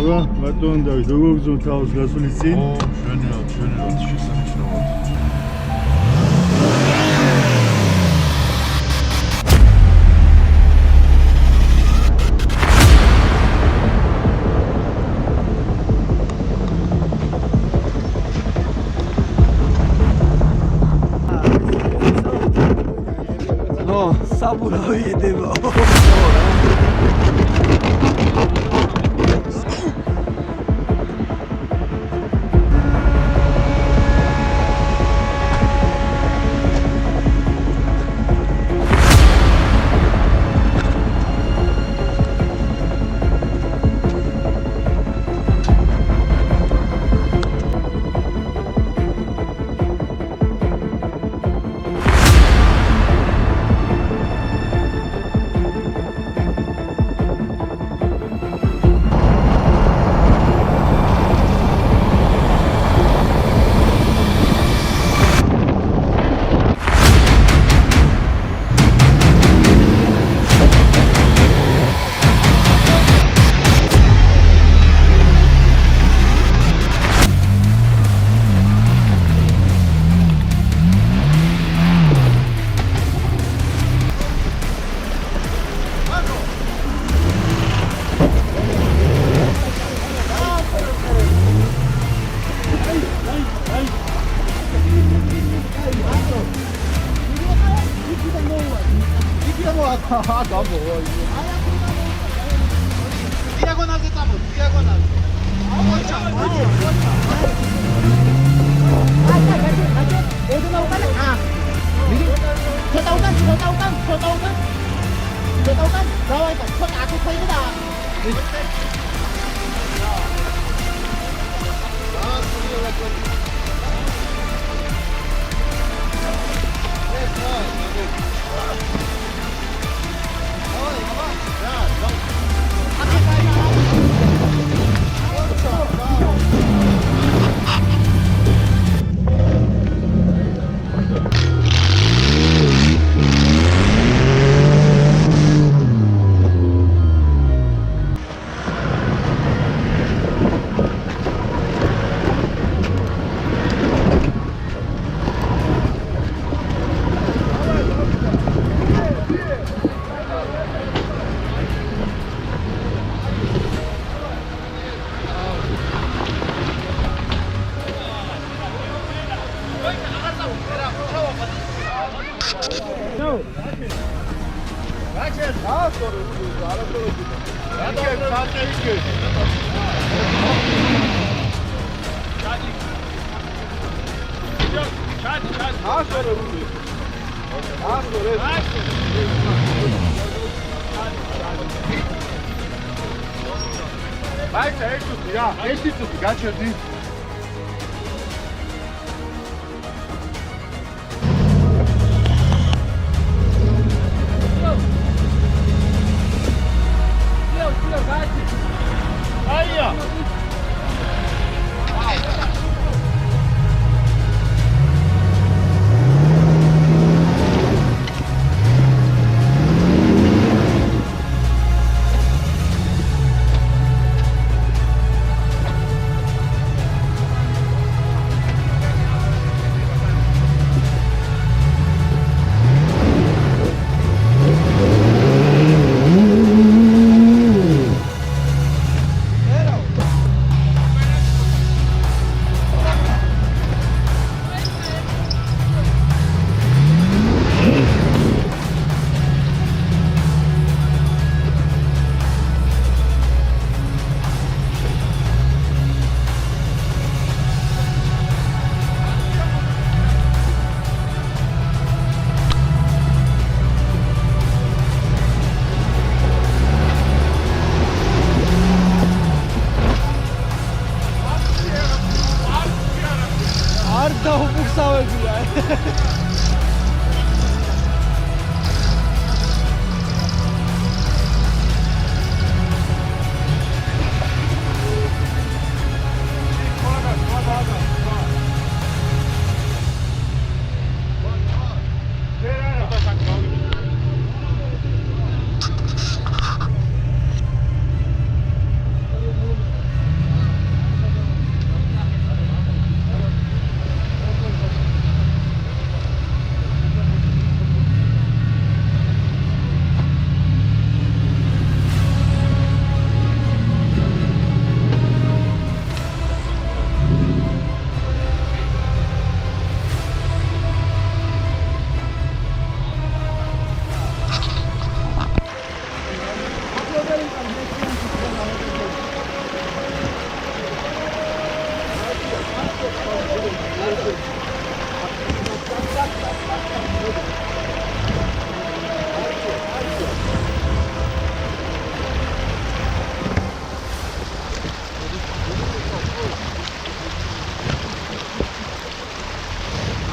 აბა, ბატონო დავით, როგორ გძნობ თავს გასulis წინ? შვენიათ, შესანიშნავად. საბურავი ედება. Diagonalde estamos, diagonal.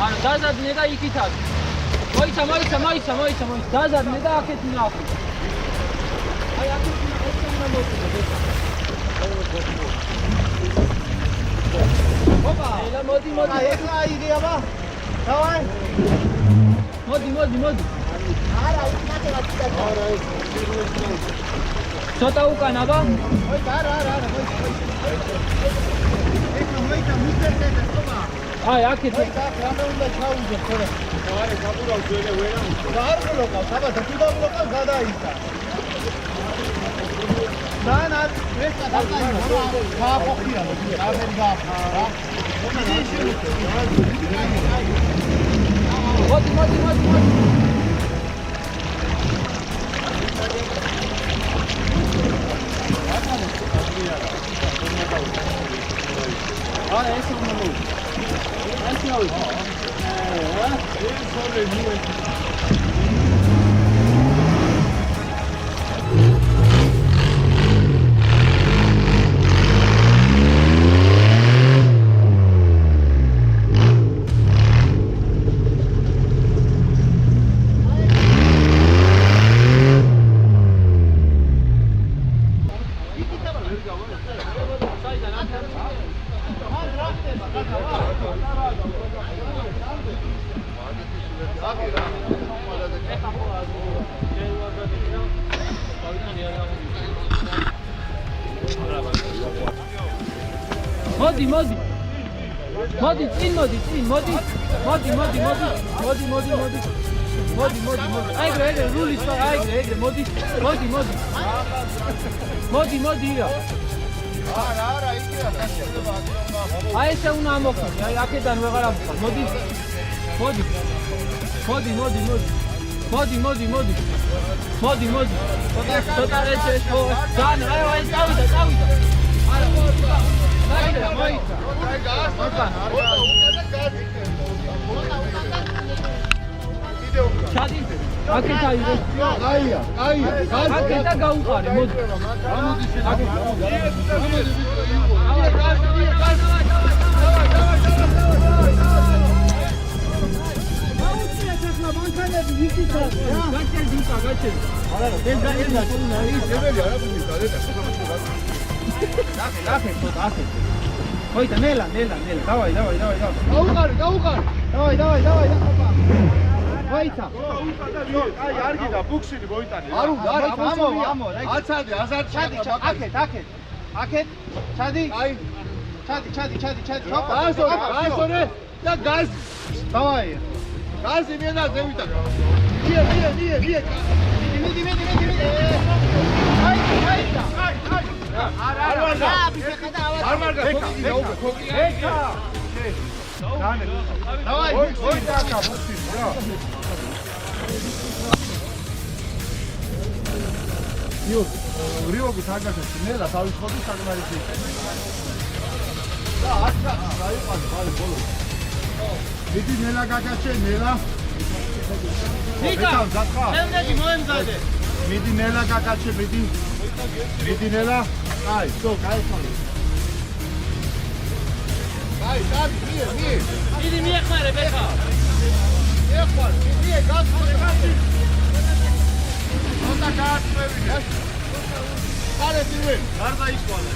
ანუ დაზადნე და იქით აქ. მოიცა. დაზადნე და აქეთ ნახე. აი აქეთ უნდა მოვიდეთ. ოპა, ელა მოდი. ეხლა აიღე აბა. დავაი. მოდი. არა, იქნატება ცოტა. არა, ცოტა უკან აბა. არა, ეხლა მოიცა მუსერტეზე ხობა. აი აქეთ. რამე უნდა ჩაუძე ხოლმე. არა, გაბურავს ვერა. და არ გულოყავს, აბა და თუ დაგულოყავს გადაიცა. დანა ეს გააფოხია, რამე გააფარა. მოდი. არა ეს უნდა მოვიდე. ეს მოვიდე. ეს ორი მოვიდე. მოდი წინ მოდი აიგრე რულის აიგრე მოდი ირა არა იქია გასწრება აი ესე უნდა ამოხსნას აი აქედან ვეღარ ამოხსნას მოდი ცოტა რეჩეს ხო ძალიან აი წავიდა არა მოიცა აი გაასწორდა ჩადი აქეთ აიღე აია აქეთ და გაუყარე მოდი მოიცა ნელა დავაი გაუყარე დავაი მოიცა აი არ გიდა ბუქსინი მოიტანე. არ უნდა ამო აცადე აზარჩადი აქეთ ჩადი აი ჩადი გაასორე და გაზ დავაი გაზი მიანა ზევიტა. მიე მიდი აი არა არ მარგა თოგი დაუგე თოგი ეკა დავაი მოიტა ბუქსინი რა. რიოგი თაგაშა ნელა თავის ხოდი საგმარისი და აკა დაიყვანე ბალი ბოლო მიდი ნელა გაგაჩე ნელა ნიკა შემდეგი მოემზადე მიდი ნელა გაგაჩე მიდი ნელა აი სო გაიხმარე აი მიე დიდი მიეხმარე ბეხა მიე გასხმარე უნდა გააცმევინე. ხალე ძივე არ დაიყვანე.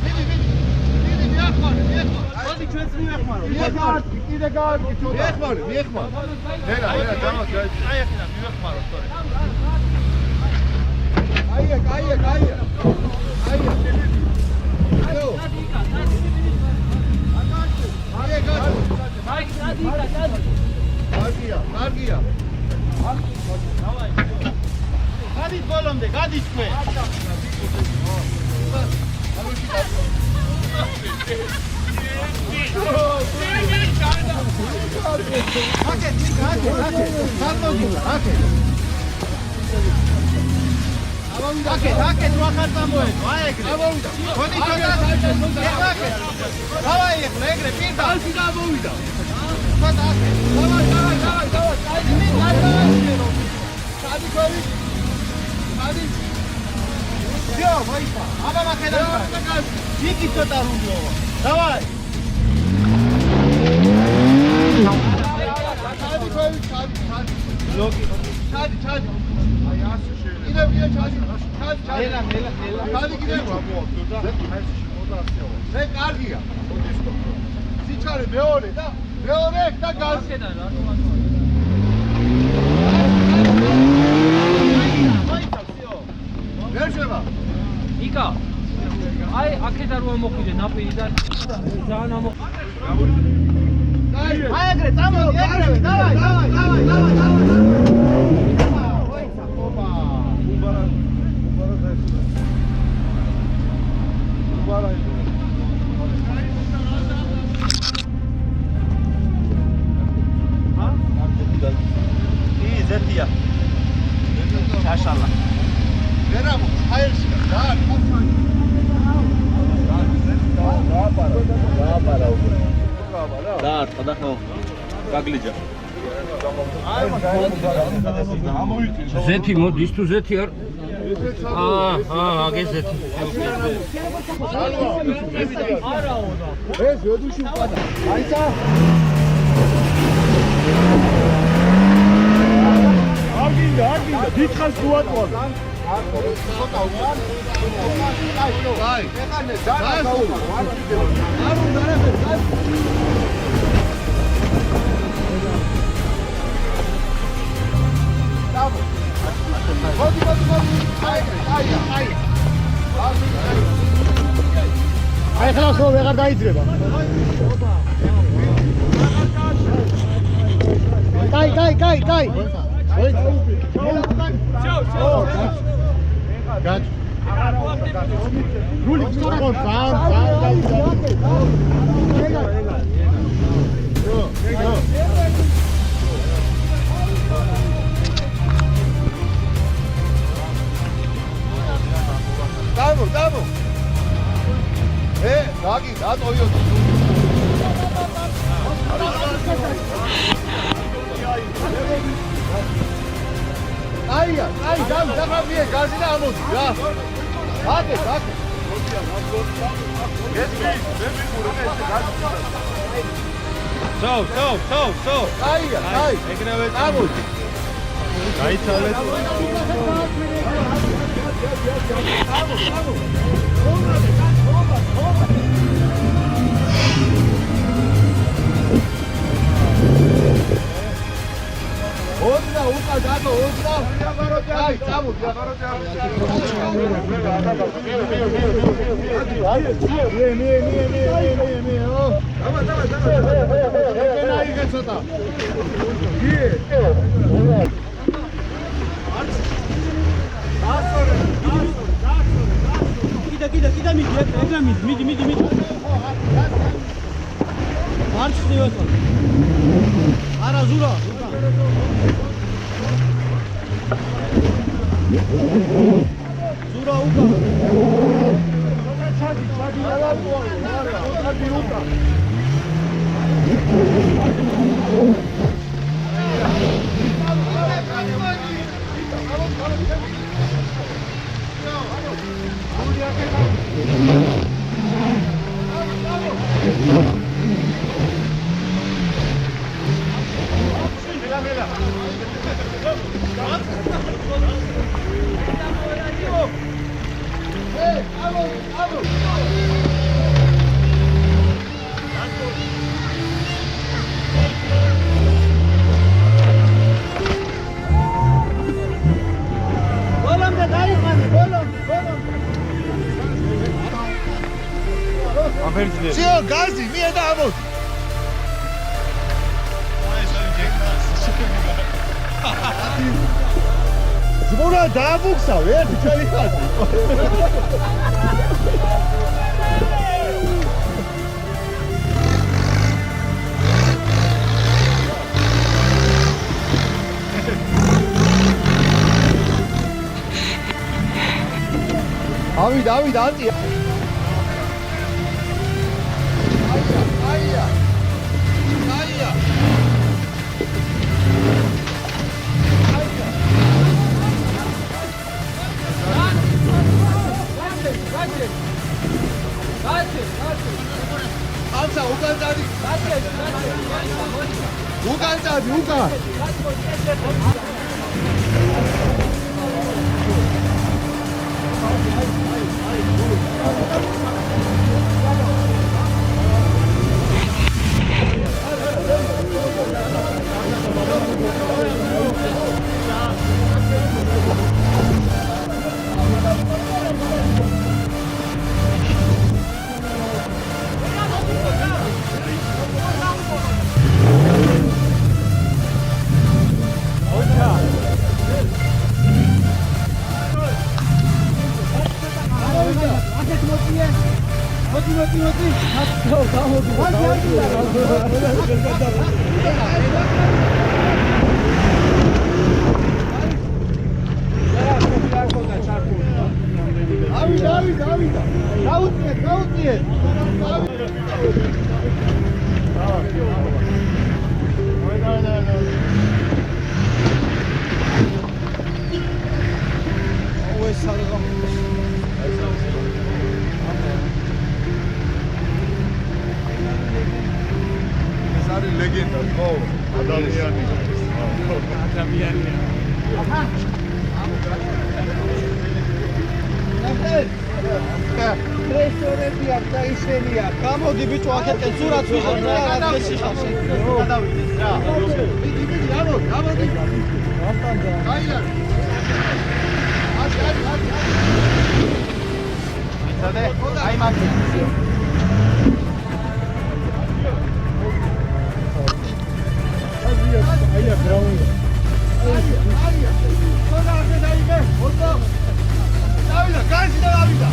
მიდი მიეხმარე მოდი ჩვენც მიეხმარო კიდე გააკი ცოტა მიეხმარე ნელა დამას გაიცი. აი ახლა მიეხმარო სწორედ აია კარგია გადის ბოლომდე გადის თქვენ აკეთ რა ხარ წამოედო აი ეგრე გამოვიდა ხოდი ცოტა აკეთ დავაი ეგრე პირდა ალში გამოვიდა ცოტა აკეთ დავაი ჩადი ქვევი ჩადი ძიო მოიწა აბა მახედა იქი ცოტა რუნდო დავაი ჩადი ქვევი ჩადი ლოგი ჩადი აი ასე შეიძლება კიდე ჩადი ჩადი კიდე მოაკვდა მე კარგია სიჩარე მეორე და გაზი ვერ შევა იკა აი აქედან რომ მოხვიდე ნაპირიდან ძალიან ამოხვიდე აი ეგრე წამოდი ეგრევე დავაი ზეთია მაშალა ვერამო აერში დაარტყა და ხო გაგლიჯა ზეთი მოდის თუ ზეთი არ აგე ზეთი არაო და ეს ვედუში უყადა აიცა აგინდა დიდხანს უატყვა აი ეხანე ძალიან გაულა არ უნდა აი ხლა ხო ვეღარ დაიძრება კაი გაჩ რული სწორად დამო გაგი დატოიო აი დაგავიე გაზი და ამოდი რა აკე სო აი ეგრევე ამოდი გაიცალეთ ოდნა უკა დადო ოდნა აი წამოდი კიდე მიდი მარჩ დიოთო არა ზურა ზურა უკა ჩადი არა ჩადი უკა Zio, gazi, mie da amot. Zbora da buksa, ver, çeli gazi. ავიდა აწია. აია. ამსა უკან წადი. უკან წადი, უკან. გამოდი ბიჭო აქეთკენ სურათს ვიღებ რა რადგან შეხავსე გადავიდეს რა მიდი გამოდი აია აი მაგ აია გრაუნდი აია ხოდა ასე დაიგე ხოდა დავიდა განში და დავიდა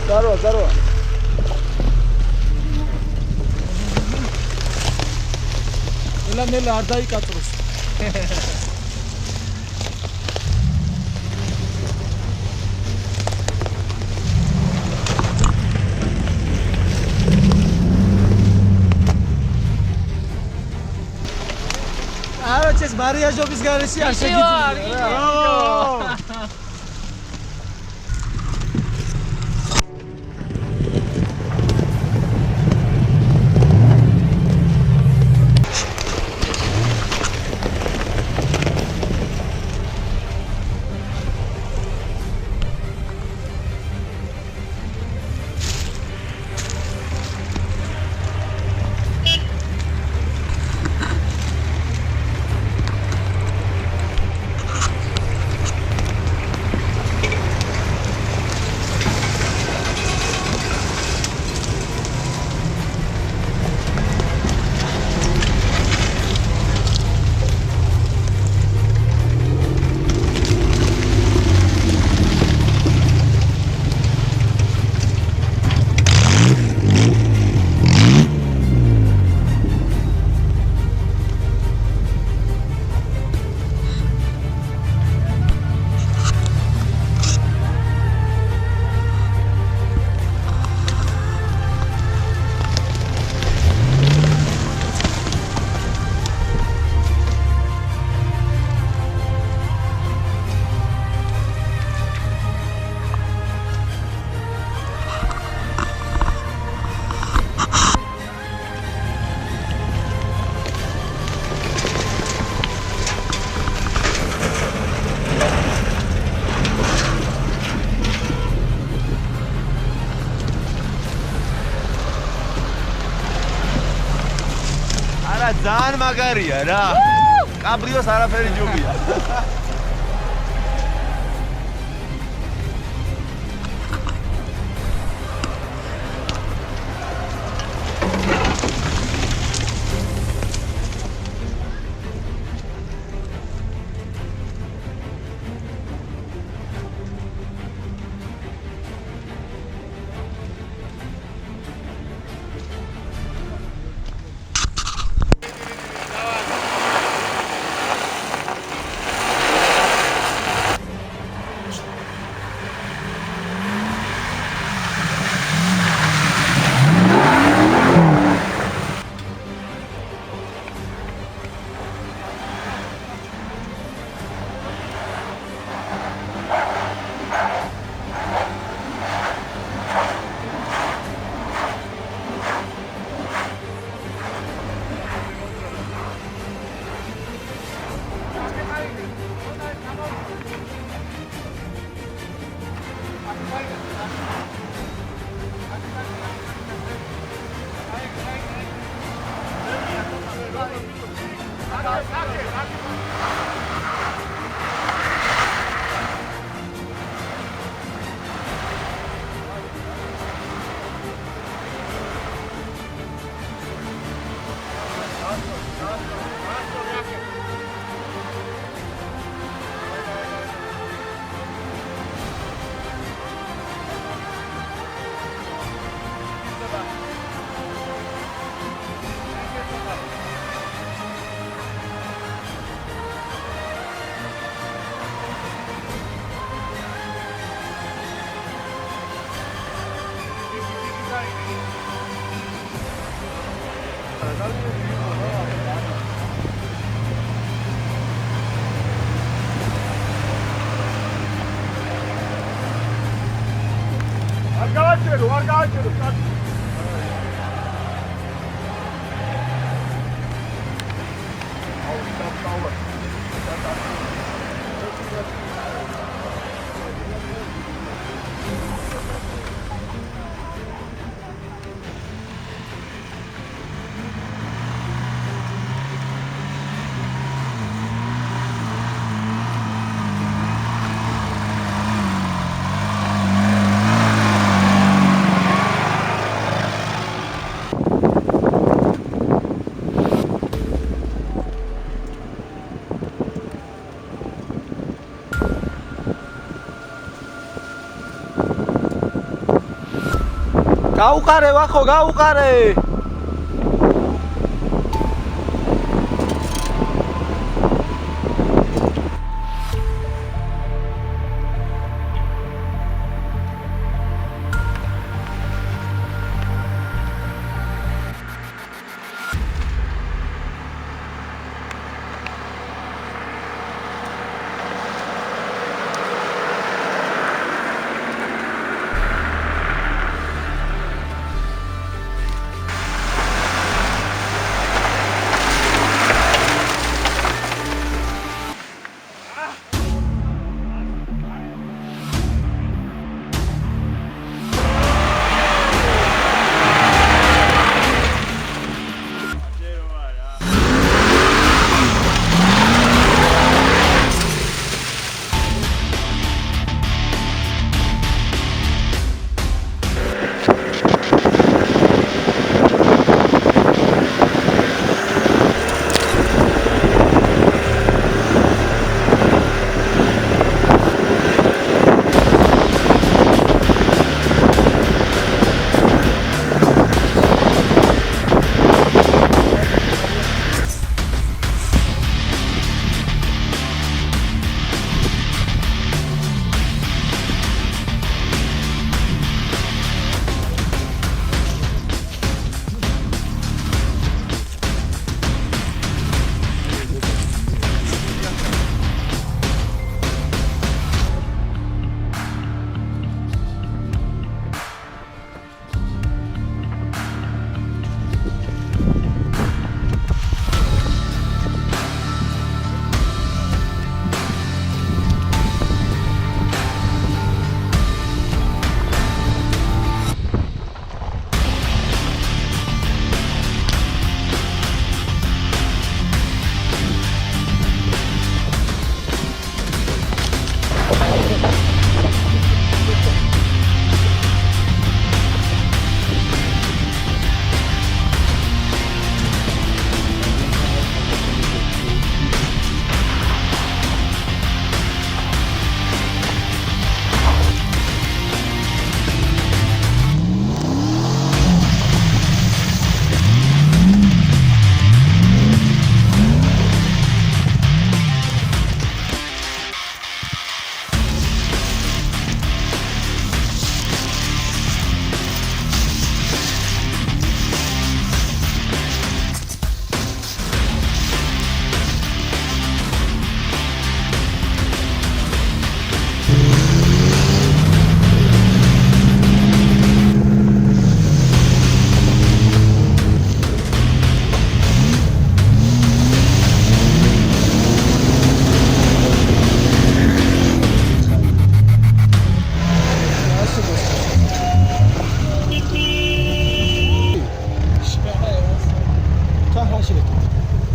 Здорово. Нела ардай катрус. Арочес Мария жобис гареში არ შეგიძლია. Браво! ძალიან მაგარია რა. კაბრიოს არაფერი ჯობია. გაუყარე ვახო, გაუყარე.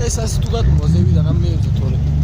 ეს ასე თუ გადმოვა ზევიდან ამ მეებზე თორე